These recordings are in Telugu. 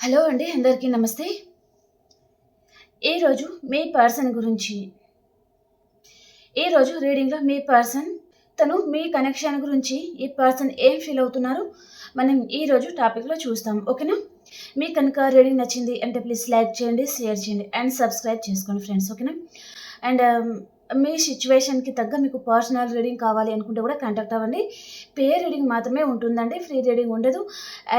హలో అండి. అందరికీ నమస్తే. ఈరోజు మీ పర్సన్ గురించి ఈరోజు రీడింగ్‌లో మీ పర్సన్ తను మీ కనెక్షన్ గురించి ఈ పర్సన్ ఏం ఫీల్ అవుతున్నారు మనం ఈరోజు టాపిక్‌లో చూస్తాం. ఓకేనా? మీకు కనుక రీడింగ్ నచ్చింది అంటే ప్లీజ్ లైక్ చేయండి, షేర్ చేయండి అండ్ సబ్స్క్రైబ్ చేసుకోండి ఫ్రెండ్స్. ఓకేనా? అండ్ మీ సిట్యుయేషన్‌కి తగ్గ మీకు పర్సనల్ రీడింగ్ కావాలి అనుకుంటే కూడా కాంటాక్ట్ అవ్వండి. పే రీడింగ్ మాత్రమే ఉంటుందండి. ఫ్రీ రీడింగ్ ఉండదు.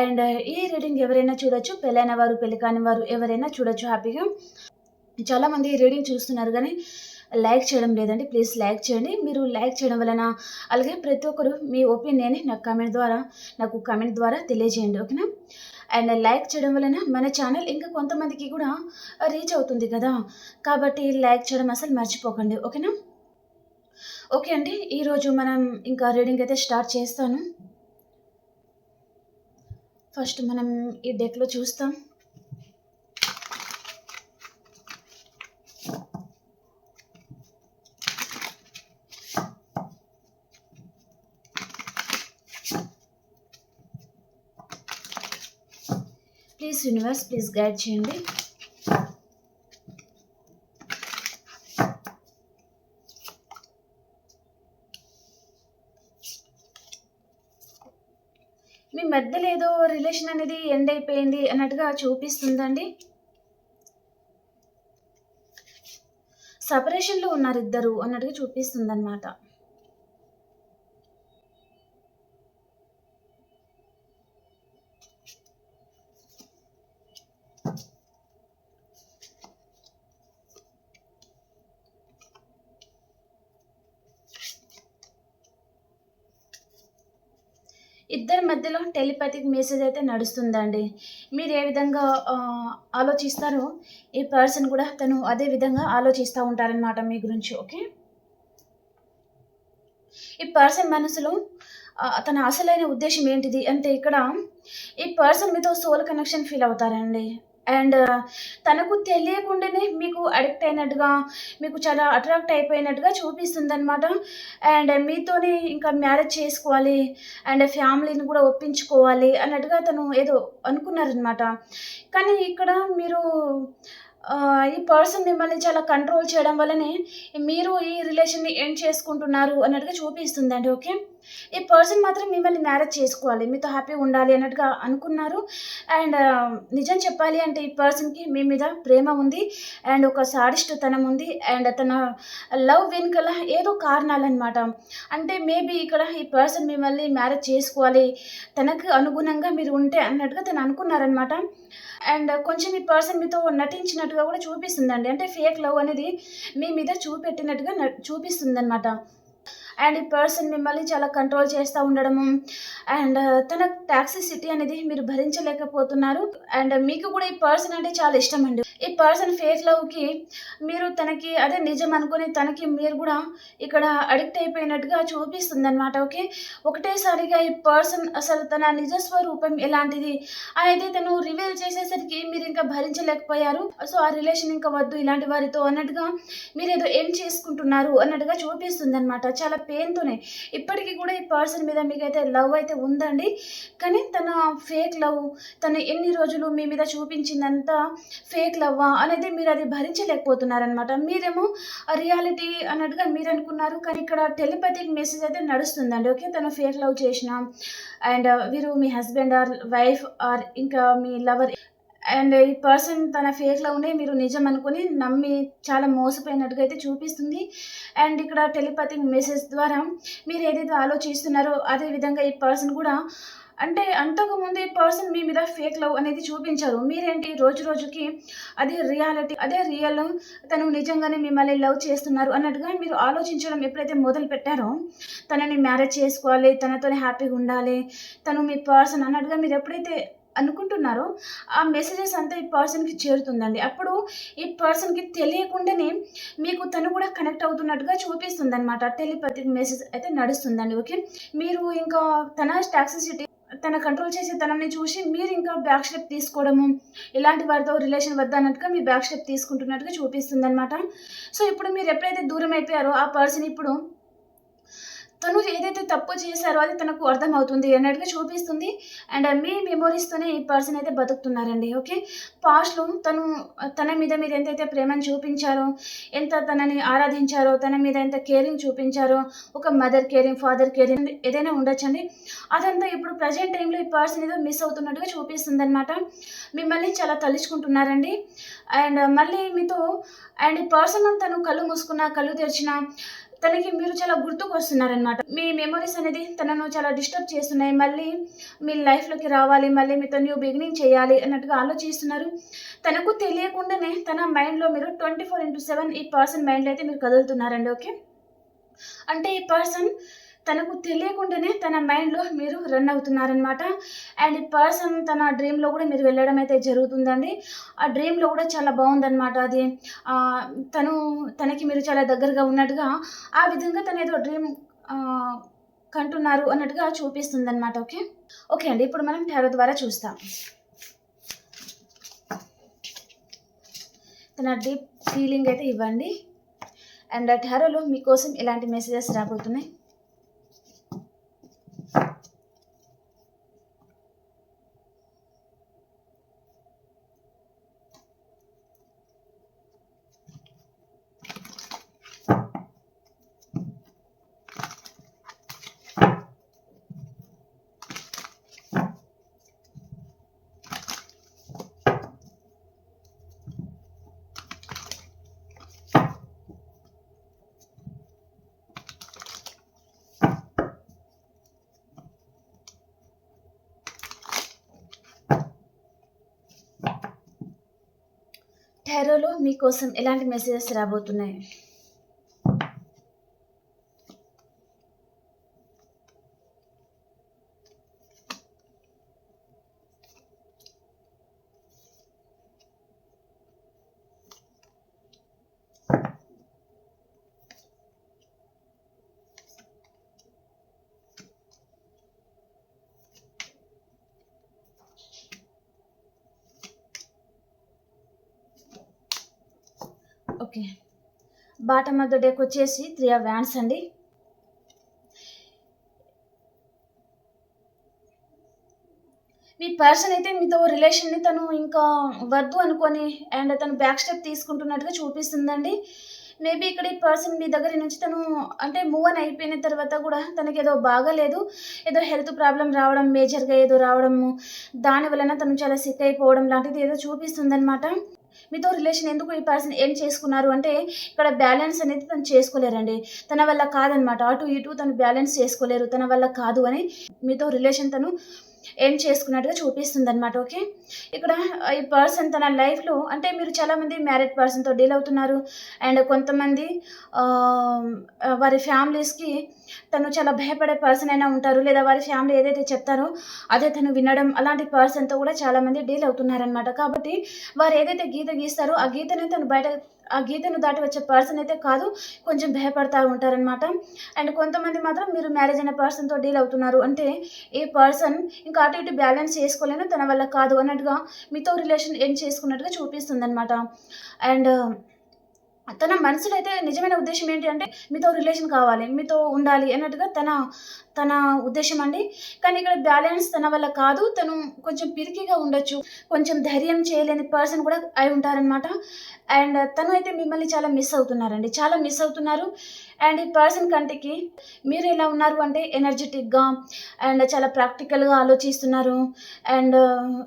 అండ్ ఈ రీడింగ్ ఎవరైనా చూడొచ్చు. పెళ్ళైన వారు, పెళ్లి కాని వారు ఎవరైనా చూడొచ్చు హ్యాపీగా. చాలామంది రీడింగ్ చూస్తున్నారు గానీ లైక్ చేయడం లేదండి. ప్లీజ్ లైక్ చేయండి. మీరు లైక్ చేయడం వలన అలాగే ప్రతి ఒక్కరు మీ ఒపీనియన్‌ని నాకు కామెంట్ ద్వారా తెలియజేయండి. ఓకేనా? అండ్ లైక్ చేయడం వలన మన ఛానల్ ఇంకా కొంతమందికి కూడా రీచ్ అవుతుంది కదా! కాబట్టి లైక్ చేయడం అసలు మర్చిపోకండి. ఓకేనా? ఓకే అండి. ఈరోజు మనం ఇంకా రీడింగ్ అయితే స్టార్ట్ చేస్తాను. ఫస్ట్ మనం ఈ డెక్‌లో చూస్తాం. ప్లీజ్ యూనివర్స్ ప్లీజ్ గైడ్ చేయండి. మీ మధ్యలో ఏదో రిలేషన్ అనేది ఎండ్ అయిపోయింది అన్నట్టుగా చూపిస్తుందండి. సెపరేషన్‌లో ఉన్నారిద్దరు అన్నట్టుగా చూపిస్తుందనమాట. ఇద్దరి మధ్యలో టెలిపాథిక్ మెసేజ్ అయితే నడుస్తుందండి. మీరు ఏ విధంగా ఆలోచిస్తారో ఈ పర్సన్ కూడా తను అదే విధంగా ఆలోచిస్తా ఉంటారనమాట మీ గురించి. ఓకే. ఈ పర్సన్ మనసులో తన అసలైన ఉద్దేశ్యం ఏంటిది అంటే ఇక్కడ ఈ పర్సన్ మీతో సోల్ కనెక్షన్ ఫీల్ అవుతారండి. అండ్ తనకు తెలియకుండానే మీకు అడిక్ట్ అయినట్టుగా, మీకు చాలా అట్రాక్ట్ అయిపోయినట్టుగా చూపిస్తుందనమాట. అండ్ మీతోని ఇంకా మ్యారేజ్ చేసుకోవాలి అండ్ ఫ్యామిలీని కూడా ఒప్పించుకోవాలి అన్నట్టుగా తను ఏదో అనుకున్నారనమాట. కానీ ఇక్కడ మీరు ఈ పర్సన్ మిమ్మల్ని చాలా కంట్రోల్ చేయడం వల్లనే మీరు ఈ రిలేషన్‌ని ఎండ్ చేసుకుంటున్నారు అన్నట్టుగా చూపిస్తుందండి. ఓకే. ఈ పర్సన్ మాత్రం మిమ్మల్ని మ్యారేజ్ చేసుకోవాలి. మీతో హ్యాపీగా ఉండాలి అన్నట్టుగా అనుకున్నారు. అండ్ నిజం చెప్పాలి అంటే ఈ పర్సన్‌కి మీ మీద ప్రేమ ఉంది. అండ్ ఒక సాడిస్ట్‌తనం ఉంది. అండ్ తన లవ్ వెనకాల ఏదో కారణాలనమాట. అంటే మేబీ ఇక్కడ ఈ పర్సన్ మిమ్మల్ని మ్యారేజ్ చేసుకోవాలి. తనకు అనుగుణంగా మీరు ఉంటే అన్నట్టుగా తను అనుకున్నారనమాట. అండ్ కొంచెం ఈ పర్సన్ మీతో నటించినట్టుగా కూడా చూపిస్తుందండి. అంటే ఫేక్ లవ్ అనేది మీ మీద చూపెట్టినట్టుగా చూపిస్తుందనమాట. అండ్ ఈ పర్సన్ మిమ్మల్ని చాలా కంట్రోల్ చేస్తా ఉండడము అండ్ తన టాక్సిసిటీ అనేది మీరు భరించలేకపోతున్నారు. అండ్ మీకు కూడా ఈ పర్సన్ అంటే చాలా ఇష్టమండి. ఈ పర్సన్ ఫేక్ లవ్‌కి మీరు తనకి అదే నిజం అనుకుని తనకి మీరు కూడా ఇక్కడ అడిక్ట్ అయిపోయినట్టుగా చూపిస్తుందనమాట. ఓకే. ఒకటేసారిగా ఈ పర్సన్ అసలు తన నిజ స్వరూపం ఎలాంటిది అనేది తను రివీల్ చేసేసరికి మీరింకా భరించలేకపోయారు. సో, ఆ రిలేషన్ ఇంకా వద్దు ఇలాంటి వారితో అన్నట్టుగా మీరేదో ఎండ్ చేసుకుంటున్నారు అన్నట్టుగా చూపిస్తుందనమాట. చాలా పెయిన్‌తోనే. ఇప్పటికి కూడా ఈ పర్సన్ మీద మీకైతే లవ్ అయితే ఉందండి. కానీ తన ఫేక్ లవ్ తను ఎన్ని రోజులు మీ మీద చూపించిందంతా ఫేక్ లవ్వా అనేది మీరది భరించలేకపోతున్నారనమాట. మీరేమో రియాలిటీ అన్నట్టుగా మీరనుకున్నారు. కానీ ఇక్కడ టెలిపతిక్ మెసేజ్ అయితే నడుస్తుందండి. ఓకే. తను ఫేక్ లవ్ చేషినా అండ్ వీరు మీ హస్బెండ్ ఆర్ వైఫ్ ఆర్ ఇంకా మీ లవర్ అండ్ ఈ పర్సన్ తన ఫేక్ లవ్‌నే మీరు నిజం అనుకుని నమ్మి చాలా మోసపోయినట్టుగా అయితే చూపిస్తుంది. అండ్ ఇక్కడ టెలిపతిక్ మెసేజ్ ద్వారా మీరేదైతే ఆలోచిస్తున్నారో అదే విధంగా ఈ పర్సన్ కూడా అంటే అంతకుముందు ఈ పర్సన్ మీ మీద ఫేక్ లవ్ అనేది చూపించారు. మీరేంటి రోజు రోజుకి అది రియాలిటీ, అదే రియల్ తను నిజంగానే మిమ్మల్ని లవ్ చేస్తున్నారు అన్నట్టుగా మీరు ఆలోచించడం ఎప్పుడైతే మొదలుపెట్టారో, తనని మ్యారేజ్ చేసుకోవాలి, తనతోనే హ్యాపీగా ఉండాలి, తను మీ పర్సన్ అన్నట్టుగా మీరెప్పుడైతే అనుకుంటున్నారో, ఆ మెసేజెస్ అంతా ఈ పర్సన్‌కి చేరుతుందండి. అప్పుడు ఈ పర్సన్‌కి తెలియకుండానే మీకు తను కూడా కనెక్ట్ అవుతున్నట్టుగా చూపిస్తుందనమాట. టెలిపతిక్ మెసేజ్ అయితే నడుస్తుందండి. ఓకే. మీరు ఇంకా తన టాక్సిసిటీ తన కంట్రోల్ చేసే తనని చూసి మీరింకా బ్యాక్ స్టెప్ తీసుకోవడము, ఇలాంటి వారితో రిలేషన్ వద్దన్నట్టుగా మీరు బ్యాక్ స్టెప్ తీసుకుంటున్నట్టుగా చూపిస్తుందనమాట. సో, ఇప్పుడు మీరెప్పుడైతే దూరం అయిపోయారో ఆ పర్సన్ ఇప్పుడు తను ఏదైతే తప్పు చేశారో అది తనకు అర్థమవుతుంది అన్నట్టుగా చూపిస్తుంది. అండ్ మీ మెమోరీస్‌తోనే ఈ పర్సన్ అయితే బతుకుతున్నారండి. ఓకే. పాస్ట్‌లో తన మీద మీరు ఎంతైతే ప్రేమను చూపించారో, ఎంత తనని ఆరాధించారో, తన మీద ఎంత కేరింగ్ చూపించారో, ఒక మదర్ కేరింగ్, ఫాదర్ కేరింగ్ ఏదైనా ఉండొచ్చండి. అదంతా ఇప్పుడు ప్రెజెంట్ టైమ్‌లో ఈ పర్సన్ ఏదో మిస్ అవుతున్నట్టుగా చూపిస్తుందనమాట. మిమ్మల్ని చాలా తలుచుకుంటున్నారండి. అండ్ మళ్ళీ మీతో అండ్ ఈ పర్సన్ తను కళ్ళు మూసుకున్నా, కళ్ళు తెరిచినా తనకి మీరు చాలా గుర్తుకొస్తున్నారనమాట. మీ మెమోరీస్ అనేది తనను చాలా డిస్టర్బ్ చేస్తున్నాయి. మళ్ళీ మీ లైఫ్‌లోకి రావాలి, మళ్ళీ మీతో న్యూ బిగినింగ్ చేయాలి అన్నట్టుగా ఆలోచిస్తున్నారు. తనకు తెలియకుండానే తన మైండ్‌లో మీరు 24/7 ఈ పర్సన్ మైండ్‌లో అయితే మీరు కదులుతున్నారండి. ఓకే. అంటే ఈ పర్సన్ తనకు తెలియకుండానే తన మైండ్‌లో మీరు రన్ అవుతున్నారనమాట. అండ్ ఈ పర్సన్ తన డ్రీమ్‌లో కూడా మీరు వెళ్ళడం అయితే జరుగుతుందండి. ఆ డ్రీమ్‌లో కూడా చాలా బావుందనమాట అది. ఆహ్, తను తనకి మీరు చాలా దగ్గరగా ఉన్నట్టుగా ఆ విధంగా తనేదో డ్రీమ్ ఆహ్, కంటున్నారు అన్నట్టుగా చూపిస్తుందనమాట. ఓకే. ఓకే అండి. ఇప్పుడు మనం టారో ద్వారా చూస్తాం. తన డీప్ ఫీలింగ్ అయితే ఇవ్వండి. అండ్ టారోలో మీకోసం ఎలాంటి మెసేజెస్ రాబోతున్నాయి? టారోలో మీకోసం ఎలాంటి మెసేజెస్ రాబోతున్నాయి? ఓకే. బాటమ్ ఆఫ్ ద డెకొచ్చేసి 3 ఆఫ్ వ్యాండ్స్ అండి. మీ పర్సన్ అయితే మీతో రిలేషన్‌ని తను ఇంకా వద్దు అనుకోని అండ్ తను బ్యాక్ స్టెప్ తీసుకుంటున్నట్టుగా చూపిస్తుందండి. మేబీ ఇక్కడ ఈ పర్సన్ మీ దగ్గర నుంచి తను అంటే మూవ్ ఆన్ అయిపోయిన తర్వాత కూడా తనకేదో బాగాలేదు. ఏదో హెల్త్ ప్రాబ్లమ్ రావడం, మేజర్‌గా ఏదో రావడము, దాని వలన తను చాలా సిక్ అయిపోవడం లాంటిది ఏదో చూపిస్తుందనమాట. మీతో రిలేషన్ ఎందుకు ఈ పర్సన్ ఎండ్ చేసుకున్నారు అంటే, ఇక్కడ బ్యాలెన్స్ అనేది తను చేసుకోలేరండి. తన వల్ల కాదనమాట. అటు ఇటు తను బ్యాలెన్స్ చేసుకోలేరు. తన వల్ల కాదు అని మీతో రిలేషన్ తను ఎండ్ చేసుకున్నట్టుగా చూపిస్తుందనమాట. ఓకే. ఇక్కడ ఈ పర్సన్ తన లైఫ్‌లో అంటే మీరు చాలామంది మ్యారీడ్ పర్సన్‌తో డీల్ అవుతున్నారు. అండ్ కొంతమంది ఆహ్, వారి ఫ్యామిలీస్‌కి తను చాలా భయపడే పర్సన్ అయినా ఉంటారు. లేదా వారి ఫ్యామిలీ ఏదైతే చెప్తారో అదే తను వినడం అలాంటి పర్సన్‌తో కూడా చాలామంది డీల్ అవుతున్నారనమాట. కాబట్టి వారు ఏదైతే గీత గీస్తారో ఆ గీతను దాటి వచ్చే పర్సన్ అయితే కాదు. కొంచెం భయపడతా ఉంటారనమాట. అండ్ కొంతమంది మాత్రం మీరు మ్యారేజ్ అయిన పర్సన్‌తో డీల్ అవుతున్నారు. అంటే ఈ పర్సన్ ఇంకా అటు ఇటు బ్యాలెన్స్ చేసుకోలేను, తన వల్ల కాదు అన్నట్టుగా మీతో రిలేషన్ ఎండ్ చేసుకున్నట్టుగా చూపిస్తుందనమాట. అండ్ తన మనసులో అయితే నిజమైన ఉద్దేశ్యం ఏంటి అంటే, మీతో రిలేషన్ కావాలి, మీతో ఉండాలి అన్నట్టుగా తన తన ఉద్దేశ్యం అండి. కానీ ఇక్కడ బ్యాలెన్స్ తన వల్ల కాదు. తను కొంచెం పిరికిగా ఉండొచ్చు. కొంచెం ధైర్యం చేయలేని పర్సన్ కూడా అయి ఉంటారనమాట. అండ్ తను అయితే మిమ్మల్ని చాలా మిస్ అవుతున్నారండి. చాలా మిస్ అవుతున్నారు. అండ్ ఈ పర్సన్ కంటికి మీరు ఎలా ఉన్నారు అంటే ఎనర్జిటిక్‌గా అండ్ చాలా ప్రాక్టికల్‌గా ఆలోచిస్తున్నారు. అండ్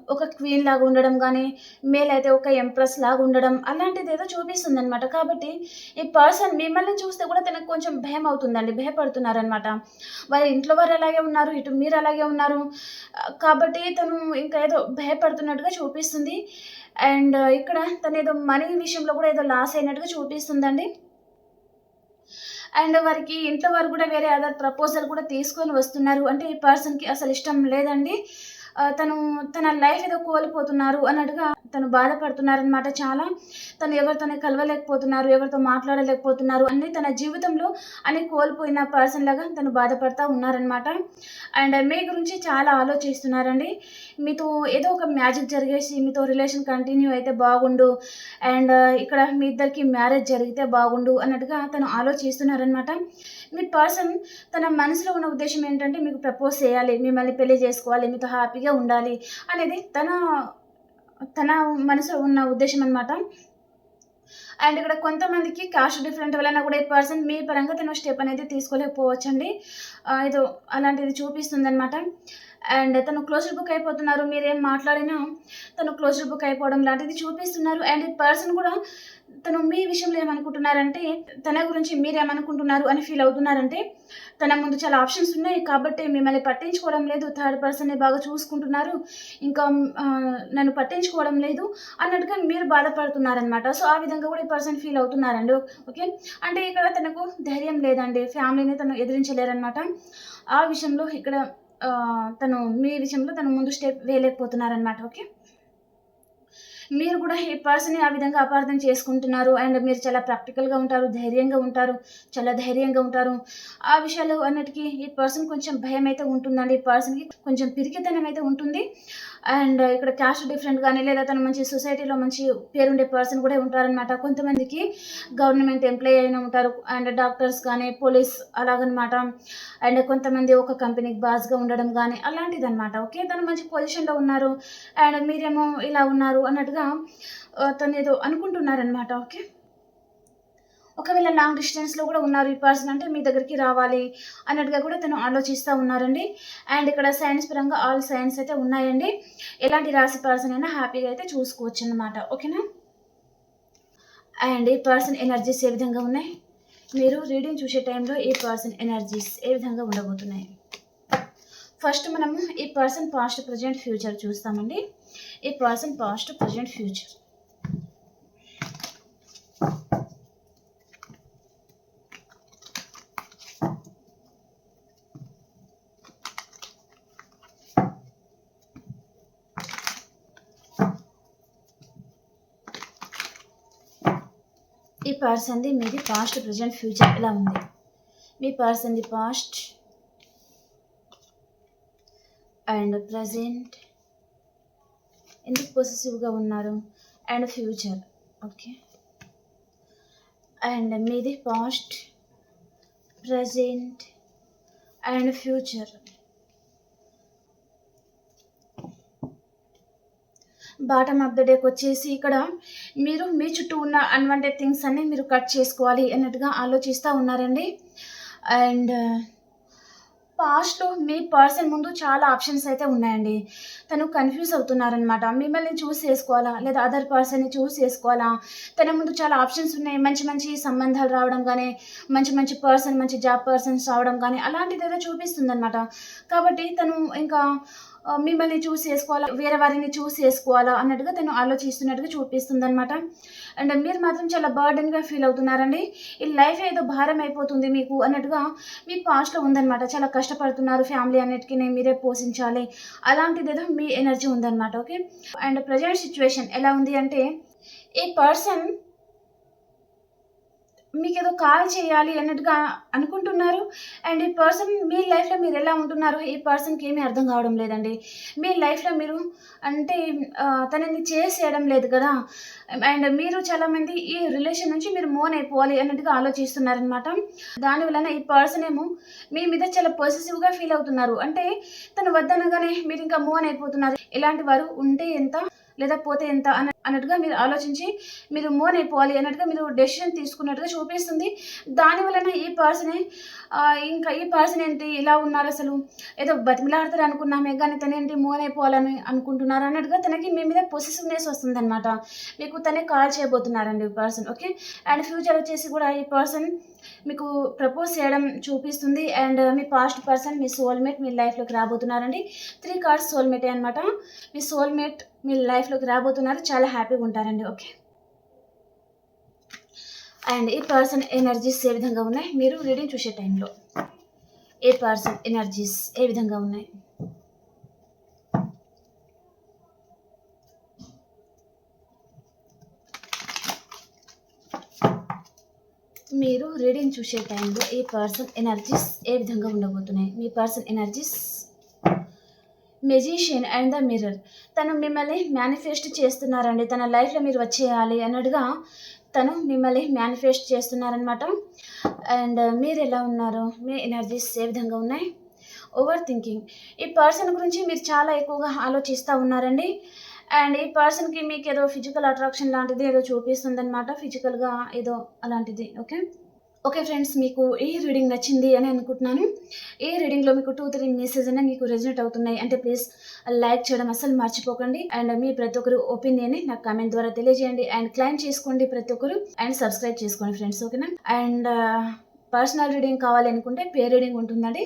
ఒక క్వీన్ లాగా ఉండడం గానీ, మేల్ అయితే ఒక ఎంప్రెస్ లాగా ఉండడం అలాంటిదేదో చూపిస్తుందనమాట. కాబట్టి ఈ పర్సన్ మిమ్మల్ని చూస్తే కూడా తనకు కొంచెం భయం అవుతుందండి. భయపడుతున్నారనమాట. వాళ్ళ ఇంట్లో వారు అలాగే ఉన్నారు. ఇటు మీరు అలాగే ఉన్నారు. కాబట్టి తను ఇంకా ఏదో భయపడుతున్నట్టుగా చూపిస్తుంది. అండ్ ఇక్కడ తనేదో మనీ విషయంలో కూడా ఏదో లాస్ అయినట్టుగా చూపిస్తుందండి. అండ్ వారికి ఇంట్లో వారు కూడా వేరే అదర్ ప్రపోజల్ కూడా తీసుకొని వస్తున్నారు. అంటే ఈ పర్సన్‌కి అసలు ఇష్టం లేదండి. తను తన లైఫ్ ఏదో కోల్పోతున్నారు అన్నట్టుగా తను బాధపడుతున్నారనమాట చాలా. తను ఎవరితోనే కలవలేకపోతున్నారు, ఎవరితో మాట్లాడలేకపోతున్నారు, అన్నీ తన జీవితంలో అన్నీ కోల్పోయిన పర్సన్ లాగా తను బాధపడతా ఉన్నారనమాట. అండ్ మీ గురించి చాలా ఆలోచిస్తున్నారండి. మీతో ఏదో ఒక మ్యాజిక్ జరిగేసి మీతో రిలేషన్ కంటిన్యూ అయితే బాగుండు, అండ్ ఇక్కడ మీ ఇద్దరికి మ్యారేజ్ జరిగితే బాగుండు అన్నట్టుగా తను ఆలోచిస్తున్నారనమాట. మీ పర్సన్ తన మనసులో ఉన్న ఉద్దేశం ఏంటంటే మీకు ప్రపోజ్ చేయాలి, మిమ్మల్ని పెళ్లి చేసుకోవాలి, మీతో హ్యాపీగా ఉండాలి అనేది తన తన మనసులో ఉన్న ఉద్దేశం అనమాట. అండ్ ఇక్కడ కొంతమందికి కాస్ట్ డిఫరెంట్ వలన కూడా ఈ పర్సన్ మీ పరంగా తన స్టెప్ అనేది తీసుకోలేకపోవచ్చండి. ఏదో అలాంటిది చూపిస్తుందనమాట. అండ్ తను క్లోజ్డ్ బుక్ అయిపోతున్నారు. మీరేం మాట్లాడినా తను క్లోజ్డ్ బుక్ అయిపోవడం లాంటిది చూపిస్తున్నారు. అండ్ ఈ పర్సన్ కూడా తను మీ విషయంలో ఏమనుకుంటున్నారంటే, తన గురించి మీరేమనుకుంటున్నారు అని ఫీల్ అవుతున్నారంటే, తన ముందు చాలా ఆప్షన్స్ ఉన్నాయి కాబట్టి మిమ్మల్ని పట్టించుకోవడం లేదు, థర్డ్ పర్సన్‌ని బాగా చూసుకుంటున్నారు, ఇంకా నన్ను పట్టించుకోవడం లేదు అన్నట్టుగా మీరు బాధపడుతున్నారనమాట. సో, ఆ విధంగా కూడా ఈ పర్సన్ ఫీల్ అవుతున్నారండి. ఓకే. అంటే ఇక్కడ తనకు ధైర్యం లేదండి. ఫ్యామిలీని తను ఎదిరించలేరనమాట. ఆ విషయంలో ఇక్కడ తను మీ విషయంలో తను ముందు స్టెప్ వేయలేకపోతున్నారనమాట. ఓకే. మీరు కూడా ఈ పర్సన్‌ని ఆ విధంగా అపార్థం చేసుకుంటున్నారు. అండ్ మీరు చాలా ప్రాక్టికల్‌గా ఉంటారు, ధైర్యంగా ఉంటారు, చాలా ధైర్యంగా ఉంటారు. ఆ విషయాలు అన్నిటికి ఈ పర్సన్ కొంచెం భయమైతే ఉంటుందండి. ఈ పర్సన్‌కి కొంచెం పిరికితనం అయితే ఉంటుంది. అండ్ ఇక్కడ క్యాస్ట్ డిఫరెంట్ గానీ, లేదా తను మంచి సొసైటీలో మంచి పేరుండే పర్సన్ కూడా ఉంటారనమాట. కొంతమందికి గవర్నమెంట్ ఎంప్లాయీ అయినా ఉంటారు. అండ్ డాక్టర్స్ కానీ, పోలీస్ అలాగనమాట. అండ్ కొంతమంది ఒక కంపెనీకి బాస్‌గా ఉండడం గానీ, అలాంటిదనమాట. ఓకే. తను మంచి పొజిషన్‌లో ఉన్నారు. అండ్ మీరేమో ఇలా ఉన్నారు అన్నట్టుగా తనేదో అనుకుంటున్నారనమాట. ఓకే. ఒకవేళ లాంగ్ డిస్టెన్స్‌లో కూడా ఉన్నారు ఈ పర్సన్ అంటే మీ దగ్గరికి రావాలి అన్నట్టుగా కూడా తను ఆలోచిస్తా ఉన్నారండి. అండ్ ఇక్కడ సైన్స్ పరంగా ఆల్ సైన్స్ అయితే ఉన్నాయండి. ఎలాంటి రాశి పర్సన్ అయినా హ్యాపీగా అయితే చూసుకోవచ్చనమాట. ఓకేనా? అండ్ ఈ పర్సన్ ఎనర్జీస్ ఏ విధంగా ఉన్నాయి? మీరు రీడింగ్ చూసే టైంలో ఈ పర్సన్ ఎనర్జీస్ ఏ విధంగా ఉండబోతున్నాయి? ఫస్ట్ మనము ఈ పర్సన్ పాస్ట్, ప్రెజెంట్, ఫ్యూచర్ చూస్తామండి. ఈ పర్సన్ పాస్ట్, ప్రెజెంట్, ఫ్యూచర్. ఈ పర్సన్‌ది మీది పాస్ట్, ప్రెజెంట్, ఫ్యూచర్ ఎలా ఉంది? మీ పర్సన్‌ది పాస్ట్ అండ్ ప్రెజెంట్ ఎందుకు పొసెసివ్‌గా ఉన్నారు? And future. ఓకే. అండ్ మీది past, present and future. Bottom of the డేకి వచ్చేసి ఇక్కడ మీరు మీ చుట్టూ ఉన్న అన్వాంటెడ్ థింగ్స్ అన్నీ మీరు కట్ చేసుకోవాలి అన్నట్టుగా ఆలోచిస్తూ ఉన్నారండి. అండ్ పాస్ట్‌లో మీ పర్సన్ ముందు చాలా ఆప్షన్స్ అయితే ఉన్నాయండి. తను కన్‌ఫ్యూజ్ అవుతున్నారనమాట. మిమ్మల్ని చూస్ చేసుకోవాలా? లేదా అదర్ పర్సన్‌ని చూస్ చేసుకోవాలా? తన ముందు చాలా ఆప్షన్స్ ఉన్నాయి. మంచి మంచి సంబంధాలు రావడం గానీ, మంచి మంచి పర్సన్, మంచి జాబ్ పర్సన్స్ రావడం గానీ, అలాంటిదేదో చూపిస్తుందనమాట. కాబట్టి తను ఇంకా మిమ్మల్ని చూస్ చేసుకోవాలా? వేరే వారిని చూస్ చేసుకోవాలా? అన్నట్టుగా తను ఆలోచిస్తున్నట్టుగా చూపిస్తుందనమాట. అండ్ మీరు మాత్రం చాలా బర్డెన్‌గా ఫీల్ అవుతున్నారండి. ఈ లైఫ్ ఏదో భారం అయిపోతుంది మీకు అన్నట్టుగా మీ పాస్ట్‌లో ఉందనమాట. చాలా కష్టపడుతున్నారు. ఫ్యామిలీ అన్నిటికి మీరే పోషించాలి. అలాంటిదేదో మీ ఎనర్జీ ఉందనమాట. ఓకే. అండ్ ప్రెజెంట్ సిట్యుయేషన్ ఎలా ఉంది అంటే, ఈ పర్సన్ మీకేదో కాల్ చేయాలి అన్నట్టుగా అనుకుంటున్నారు. అండ్ ఈ పర్సన్ మీ లైఫ్‌లో మీరెలా ఉంటున్నారో ఈ పర్సన్‌కి ఏమీ అర్థం కావడం లేదండి. మీ లైఫ్‌లో మీరు అంటే తనని చేసేయడం లేదు కదా! అండ్ మీరు చాలామంది ఈ రిలేషన్ నుంచి మీరు మూవ్ ఆన్ అయిపోవాలి అన్నట్టుగా ఆలోచిస్తున్నారనమాట. దాని వలన ఈ పర్సన్ ఏమో మీ మీద చాలా పొసెసివ్‌గా ఫీల్ అవుతున్నారు. అంటే తను వద్దనగానే మీరింకా మూవ్ ఆన్ అయిపోతున్నారు. ఇలాంటి వారు ఉంటే ఎంత? లేదా పోతే ఎంత అన్నట్టుగా మీరు ఆలోచించి మీరు మూవ్ ఆన్ అయిపోవాలి అన్నట్టుగా మీరు డెసిషన్ తీసుకున్నట్టుగా చూపిస్తుంది. దాని వలన ఈ పర్సనే ఇంకా ఈ పర్సన్ ఏంటి ఇలా ఉన్నారసలు? ఏదో బతిమిలాడతారు అనుకున్నామే గానీ తనేంటి మూవ్ ఆన్ అయిపోవాలని అనుకుంటున్నారు అన్నట్టుగా తనకి మీ మీద పొసెసివ్‌నెస్ వస్తుందనమాట. మీకు తనే కాల్ చేయబోతున్నారండి ఈ పర్సన్. ఓకే. అండ్ ఫ్యూచర్ వచ్చేసి కూడా ఈ పర్సన్ మీకు ప్రపోజ్ చేయడం చూపిస్తుంది. అండ్ మీ పాస్ట్ పర్సన్ మీ సోల్‌మేట్ మీ లైఫ్‌లోకి రాబోతున్నారండి. 3 కార్డ్స్ సోల్‌మేటే అనమాట. మీ సోల్‌మేట్ మీ లైఫ్‌లోకి రాబోతున్నారు. చాలా హ్యాపీగా ఉంటారండి. ఓకే. అండ్ ఈ పర్సన్ ఎనర్జీస్ ఏ విధంగా ఉన్నాయి? మీరు రీడింగ్ చూసే టైంలో ఈ పర్సన్ ఎనర్జీస్ ఏ విధంగా ఉన్నాయి? మీరు రీడింగ్ చూసే టైంలో ఈ పర్సన్ ఎనర్జీస్ ఏ విధంగా ఉండబోతున్నాయి? మీ person energies magician and the mirror. తను మిమ్మల్ని మేనిఫెస్ట్ చేస్తున్నారండి. తన లైఫ్‌లో మీరు వచ్చేయాలి అన్నట్టుగా తను మిమ్మల్ని మేనిఫెస్ట్ చేస్తున్నారనమాట. అండ్ మీరెలా ఉన్నారు? మీ ఎనర్జీస్ ఏ విధంగా ఉన్నాయి? Over thinking. ఈ పర్సన్ గురించి మీరు చాలా ఎక్కువగా ఆలోచిస్తా ఉన్నారండి. అండ్ ఈ పర్సన్‌కి మీకేదో ఫిజికల్ అట్రాక్షన్ లాంటిది ఏదో చూపిస్తుందనమాట. ఫిజికల్‌గా ఏదో అలాంటిది. ఓకే. ఓకే ఫ్రెండ్స్, మీకు ఈ రీడింగ్ నచ్చింది అని అనుకుంటున్నాను. ఈ రీడింగ్‌లో మీకు 2, 3 మెసేజ్ అనేవి మీకు రెజొనేట్ అవుతున్నాయి అంటే ప్లీజ్ లైక్ చేయడం అస్సలు మర్చిపోకండి. అండ్ మీ ప్రతి ఒక్కరు ఒపీనియన్‌ని నాకు కామెంట్ ద్వారా తెలియజేయండి. అండ్ క్లెయిమ్ చేసుకోండి ప్రతి ఒక్కరు. అండ్ సబ్స్క్రైబ్ చేసుకోండి ఫ్రెండ్స్. ఓకేనా? అండ్ పర్సనల్ రీడింగ్ కావాలి అనుకుంటే పే రీడింగ్ ఉంటుందండి.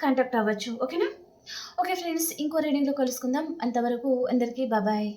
కాంటాక్ట్ అవ్వచ్చు. ఓకేనా? ఓకే ఫ్రెండ్స్, ఇంకో రీడింగ్‌లో కలుసుకుందాం. అంతవరకు అందరికీ బాయ్.